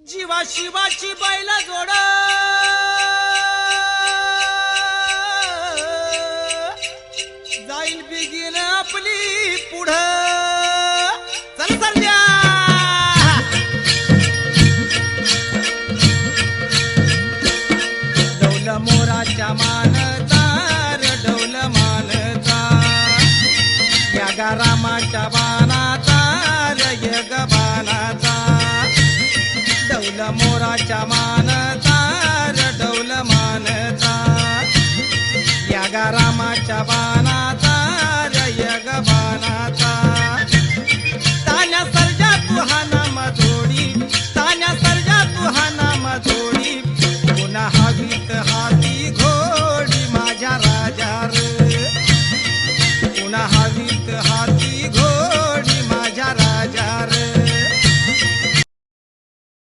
जीवा शिवाची बैल जोड जाईल बिगीन आपली पुढं चल चालल्या डौल मोराच्या मानता डौल मानता या गारामाच्या बाणाचा यग बाणाचा डौल मोराच्या मानता डौल मानता या गारामाच्या बाणाचा